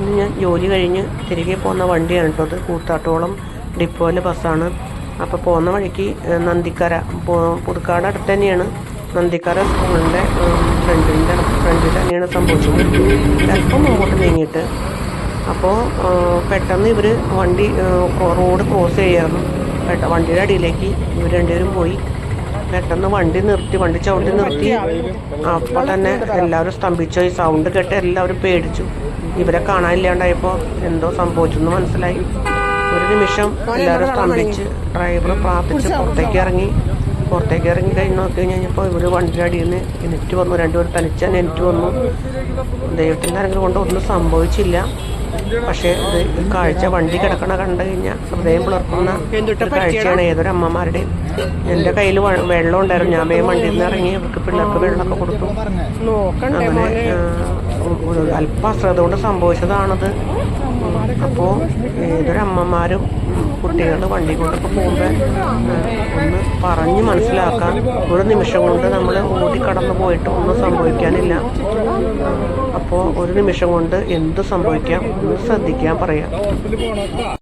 ഇന്ന് ഞാൻ ജോലി കഴിഞ്ഞ് തിരികെ പോകുന്ന വണ്ടിയാണ് കേട്ടോ അത്. കൂത്താട്ടോളം ഡിപ്പോയിലെ ബസ്സാണ്. അപ്പോൾ പോകുന്ന വഴിക്ക് നന്ദിക്കര പുതുക്കാട് അടുത്ത് തന്നെയാണ്. നന്ദിക്കര സ്കൂളിൻ്റെ ഫ്രണ്ടിൽ തന്നെയാണ് സംഭവിച്ചത്. അല്പം മുമ്പോട്ട് നീങ്ങിയിട്ട് അപ്പോൾ പെട്ടെന്ന് ഇവർ വണ്ടി റോഡ് ക്രോസ് ചെയ്യായിരുന്നു. വണ്ടിയുടെ അടിയിലേക്ക് ഇവർ രണ്ടുപേരും പോയി. പെട്ടെന്ന് വണ്ടി ചവിട്ടി നിർത്തി. അപ്പോൾ തന്നെ എല്ലാവരും സ്തംഭിച്ചു. ഈ സൗണ്ട് കേട്ട് എല്ലാവരും പേടിച്ചു. ഇവരെ കാണാനില്ലാണ്ടായപ്പോൾ എന്തോ സംഭവിച്ചെന്ന് മനസ്സിലായി. ഒരു നിമിഷം എല്ലാവരും സ്തംഭിച്ച് ഡ്രൈവർ പ്രാർത്ഥിച്ച് പുറത്തേക്ക് ഇറങ്ങി കഴിഞ്ഞ് നോക്കി കഴിഞ്ഞപ്പോൾ ഇവർ വണ്ടിയുടെ അടിയിൽ നിന്ന് എണീറ്റ് വന്നു. രണ്ടുപേർ തനിച്ച് തന്നെ എണീറ്റ് വന്നു. ദൈവത്തിൻ്റെ അനുഗ്രഹം കൊണ്ട് ഒന്നും സംഭവിച്ചില്ല. പക്ഷേ ഇത് കാഴ്ച വണ്ടി കിടക്കണ കണ്ടു കഴിഞ്ഞാൽ ഹൃദയം പുലർത്തുന്ന ഒരു കാഴ്ചയാണ് ഏതൊരു അമ്മമാരുടെയും. എൻ്റെ കയ്യിൽ വെള്ളം ഉണ്ടായിരുന്നു. ഞാൻ വേഗം വണ്ടിയിൽ നിന്ന് ഇറങ്ങി അവർക്ക് പിള്ളേർക്ക് വെള്ളമൊക്കെ കൊടുത്തു. അങ്ങനെ അല്പം അശ്രദ്ധ കൊണ്ട് സംഭവിച്ചതാണത്. അപ്പോൾ ഏതൊരു അമ്മമാരും കുട്ടികൾ വണ്ടി കൊണ്ടൊക്കെ പോകുമ്പോൾ ഒന്ന് പറഞ്ഞ് മനസ്സിലാക്കാൻ, ഒരു നിമിഷം കൊണ്ട് നമ്മൾ ഓടിക്കടന്നു പോയിട്ട് ഒന്നും സംഭവിക്കാനില്ല. അപ്പോൾ ഒരു നിമിഷം കൊണ്ട് എന്ത് സംഭവിക്കാം ഒന്ന് ശ്രദ്ധിക്കാൻ പറയാം.